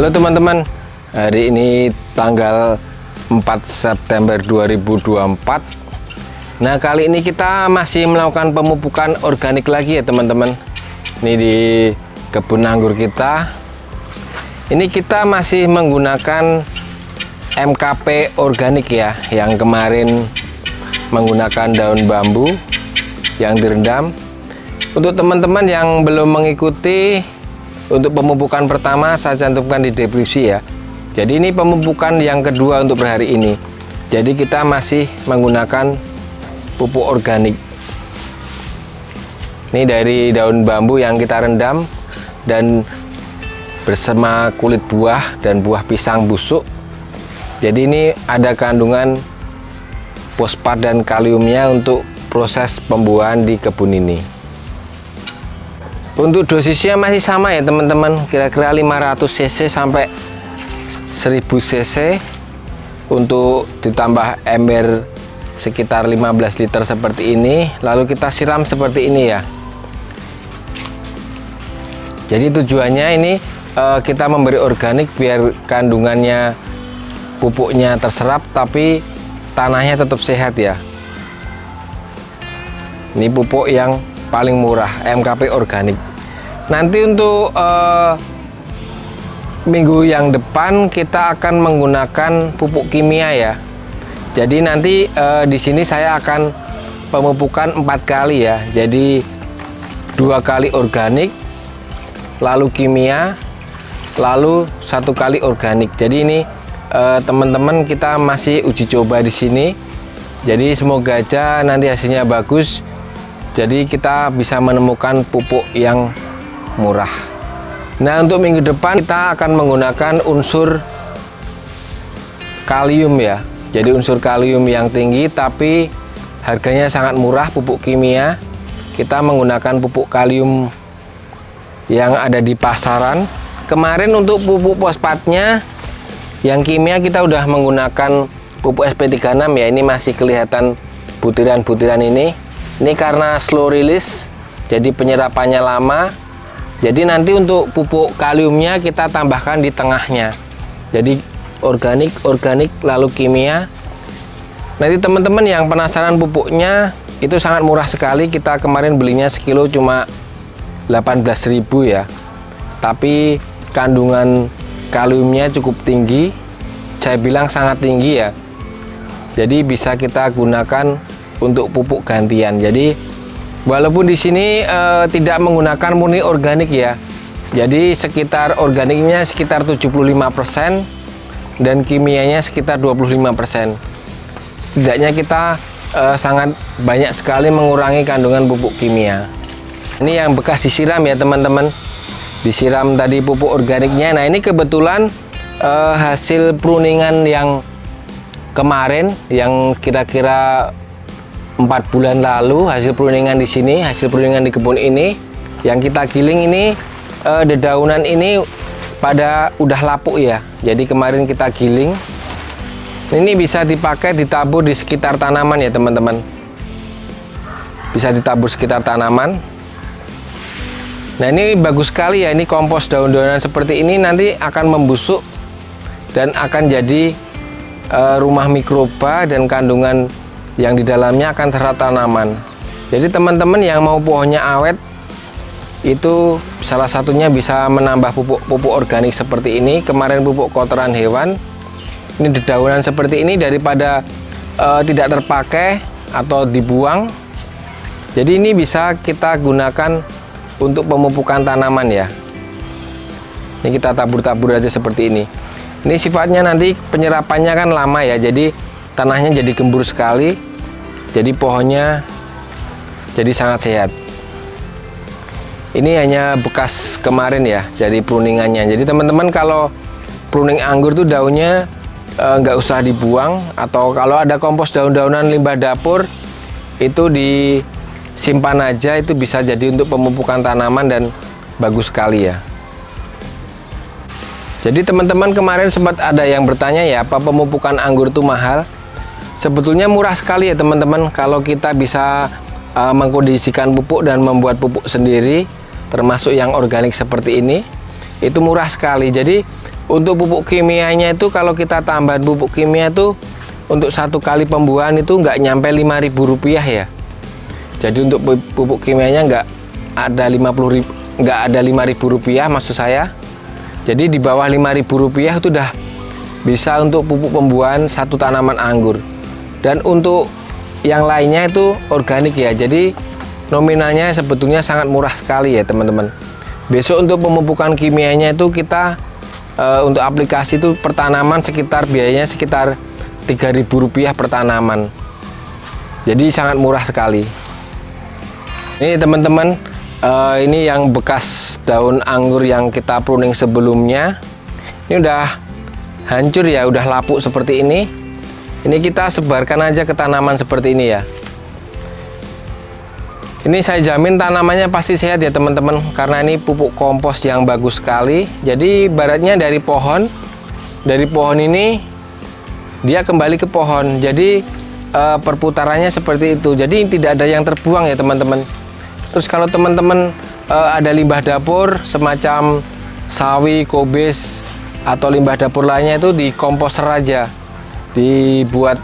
Halo teman-teman, hari ini tanggal 4 September 2024. Nah, kali ini kita masih melakukan pemupukan organik lagi ya teman-teman. Ini di kebun anggur kita. Ini kita masih menggunakan MKP organik ya, yang kemarin menggunakan daun bambu yang direndam. Untuk teman-teman yang belum mengikuti, untuk pemupukan pertama saya cantumkan di deskripsi ya. Jadi ini pemupukan yang kedua untuk hari ini. Jadi kita masih menggunakan pupuk organik. Ini dari daun bambu yang kita rendam dan bersama kulit buah dan buah pisang busuk. Jadi ini ada kandungan fosfat dan kaliumnya untuk proses pembuahan di kebun ini. Untuk dosisnya masih sama ya teman-teman, kira-kira 500 cc sampai 1000 cc. Untuk ditambah ember sekitar 15 liter seperti ini, lalu kita siram seperti ini ya. Jadi tujuannya ini kita memberi organik biar kandungannya pupuknya terserap tapi tanahnya tetap sehat ya. Ini pupuk yang paling murah, MKP organik. Nanti untuk minggu yang depan kita akan menggunakan pupuk kimia ya. Jadi nanti di sini saya akan pemupukan 4 kali ya. Jadi 2 kali organik, lalu kimia, lalu 1 kali organik. Jadi ini teman-teman kita masih uji coba di sini. Jadi semoga aja nanti hasilnya bagus. Jadi kita bisa menemukan pupuk yang murah. Nah, untuk minggu depan kita akan menggunakan unsur kalium ya. Jadi unsur kalium yang tinggi tapi harganya sangat murah, pupuk kimia. Kita menggunakan pupuk kalium yang ada di pasaran. Kemarin untuk pupuk fosfatnya yang kimia kita udah menggunakan pupuk SP36 ya. Ini masih kelihatan butiran-butiran ini. Ini karena slow release, jadi penyerapannya lama. Jadi nanti untuk pupuk kaliumnya kita tambahkan di tengahnya. Jadi organik lalu kimia. Nanti teman-teman yang penasaran pupuknya itu sangat murah sekali. Kita kemarin belinya sekilo cuma 18.000 ya. Tapi kandungan kaliumnya cukup tinggi. Saya bilang sangat tinggi ya. Jadi bisa kita gunakan untuk pupuk gantian. Jadi walaupun di sini tidak menggunakan murni organik ya. Jadi sekitar organiknya sekitar 75% dan kimianya sekitar 25%. Setidaknya kita sangat banyak sekali mengurangi kandungan pupuk kimia. Ini yang bekas disiram ya teman-teman. Disiram tadi pupuk organiknya. Nah, ini kebetulan hasil pruningan yang kemarin yang kira-kira 4 bulan lalu, hasil pruningan di sini, hasil pruningan di kebun ini yang kita giling ini, dedaunan ini pada udah lapuk ya. Jadi kemarin kita giling. Ini bisa dipakai ditabur di sekitar tanaman ya teman-teman. Bisa ditabur sekitar tanaman. Nah, ini bagus sekali ya. Ini kompos daun-daunan seperti ini nanti akan membusuk dan akan jadi rumah mikroba dan kandungan yang di dalamnya akan terserap tanaman. Jadi teman-teman yang mau pohonnya awet itu salah satunya bisa menambah pupuk organik seperti ini. Kemarin pupuk kotoran hewan, ini dedaunan seperti ini daripada tidak terpakai atau dibuang. Jadi ini bisa kita gunakan untuk pemupukan tanaman ya. Ini kita tabur-tabur aja seperti ini. Ini sifatnya nanti penyerapannya kan lama ya. Jadi tanahnya jadi gembur sekali. Jadi pohonnya jadi sangat sehat. Ini hanya bekas kemarin ya dari pruningannya. Jadi teman-teman kalau pruning anggur tuh daunnya nggak usah dibuang, atau kalau ada kompos daun-daunan limbah dapur itu disimpan aja, itu bisa jadi untuk pemupukan tanaman dan bagus sekali ya. Jadi teman-teman kemarin sempat ada yang bertanya ya, apa pemupukan anggur itu mahal? Sebetulnya murah sekali ya teman-teman. Kalau kita bisa mengkondisikan pupuk dan membuat pupuk sendiri, termasuk yang organik seperti ini, itu murah sekali. Jadi Untuk pupuk kimianya itu kalau kita tambahan pupuk kimia itu untuk 1 kali pembuahan itu nggak nyampe Rp5.000 ya. Jadi untuk pupuk kimianya nggak ada Rp5.000 maksud saya. Jadi di bawah Rp5.000 itu udah bisa untuk pupuk pembuahan 1 tanaman anggur. Dan untuk yang lainnya itu organik ya. Jadi nominalnya sebetulnya sangat murah sekali ya teman-teman. Besok untuk pemupukan kimianya itu kita untuk aplikasi itu per tanaman biayanya sekitar Rp3.000 per tanaman. Jadi sangat murah sekali. Ini teman-teman, ini yang bekas daun anggur yang kita pruning sebelumnya. Ini udah hancur ya, udah lapuk seperti ini. Ini kita sebarkan aja ke tanaman seperti ini ya. Ini saya jamin tanamannya pasti sehat ya teman-teman, karena ini pupuk kompos yang bagus sekali. Jadi ibaratnya dari pohon ini dia kembali ke pohon. Jadi perputarannya seperti itu. Jadi tidak ada yang terbuang ya teman-teman. Terus kalau teman-teman ada limbah dapur semacam sawi, kobis atau limbah dapur lainnya itu dikomposer aja. Dibuat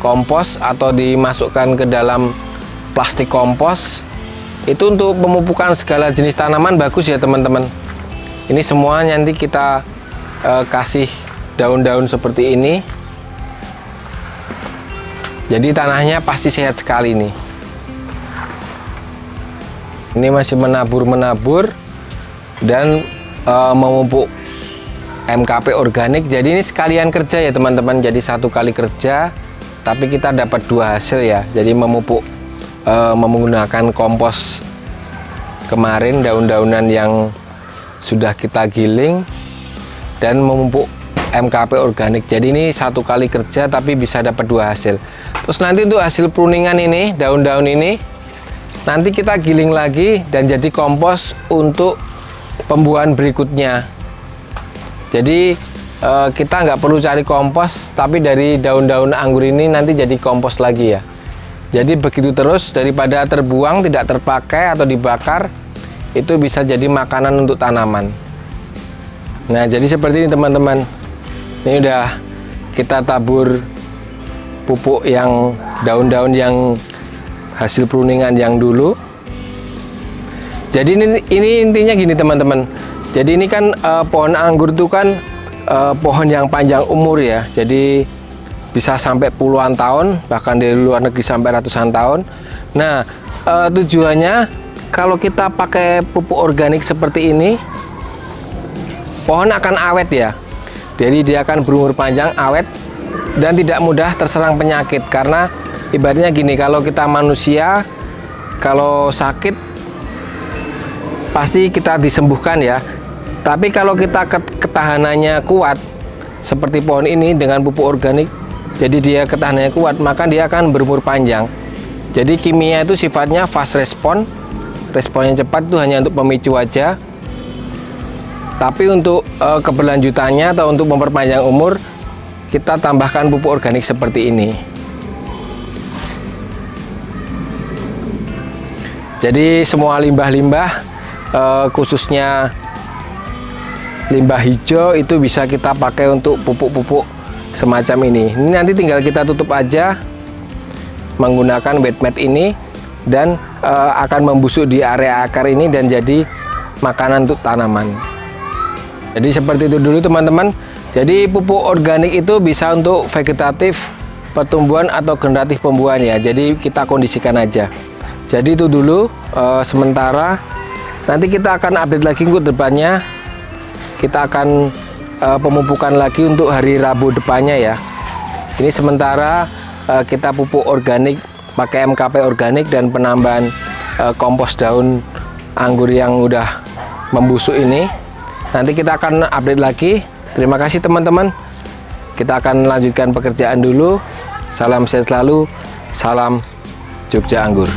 kompos atau dimasukkan ke dalam plastik kompos. Itu untuk pemupukan segala jenis tanaman bagus ya teman-teman. Ini semua nanti kita kasih daun-daun seperti ini. Jadi tanahnya pasti sehat sekali nih. Ini masih menabur dan memupuk MKP organik. Jadi ini sekalian kerja ya teman-teman. Jadi 1 kali kerja tapi kita dapat 2 hasil ya. Jadi memupuk menggunakan kompos kemarin, daun-daunan yang sudah kita giling, dan memupuk MKP organik. Jadi ini 1 kali kerja tapi bisa dapat 2 hasil. Terus nanti untuk hasil pruningan ini, daun-daun ini nanti kita giling lagi dan jadi kompos untuk pembuahan berikutnya. Jadi kita nggak perlu cari kompos, tapi dari daun-daun anggur ini nanti jadi kompos lagi ya. Jadi begitu terus, daripada terbuang, tidak terpakai atau dibakar, itu bisa jadi makanan untuk tanaman. Nah, jadi seperti ini teman-teman. Ini udah kita tabur pupuk yang daun-daun yang hasil pruningan yang dulu. Jadi ini intinya gini teman-teman. Jadi ini kan pohon anggur itu kan pohon yang panjang umur ya. Jadi bisa sampai puluhan tahun, bahkan dari luar negeri sampai ratusan tahun. Nah, tujuannya kalau kita pakai pupuk organik seperti ini, pohon akan awet ya. Jadi dia akan berumur panjang, awet, dan tidak mudah terserang penyakit. Karena ibaratnya gini, kalau kita manusia, kalau sakit pasti kita disembuhkan ya. Tapi kalau kita ketahanannya kuat, seperti pohon ini dengan pupuk organik, jadi dia ketahanannya kuat, maka dia akan berumur panjang. Jadi kimia itu sifatnya fast respon, responnya cepat, itu hanya untuk pemicu aja. Tapi untuk keberlanjutannya atau untuk memperpanjang umur, kita tambahkan pupuk organik seperti ini. Jadi semua limbah-limbah, khususnya limbah hijau, itu bisa kita pakai untuk pupuk-pupuk semacam ini. Ini nanti tinggal kita tutup aja menggunakan wet mat ini, dan akan membusuk di area akar ini dan jadi makanan untuk tanaman. Jadi seperti itu dulu teman-teman. Jadi pupuk organik itu bisa untuk vegetatif pertumbuhan atau generatif pembuahan ya. Jadi kita kondisikan aja. Jadi itu dulu sementara. Nanti kita akan update lagi ke depannya. Kita akan pemupukan lagi untuk hari Rabu depannya ya. Ini sementara kita pupuk organik pakai MKP organik dan penambahan kompos daun anggur yang udah membusuk ini. Nanti kita akan update lagi. Terima kasih teman-teman. Kita akan lanjutkan pekerjaan dulu. Salam sehat selalu. Salam Jogja Anggur.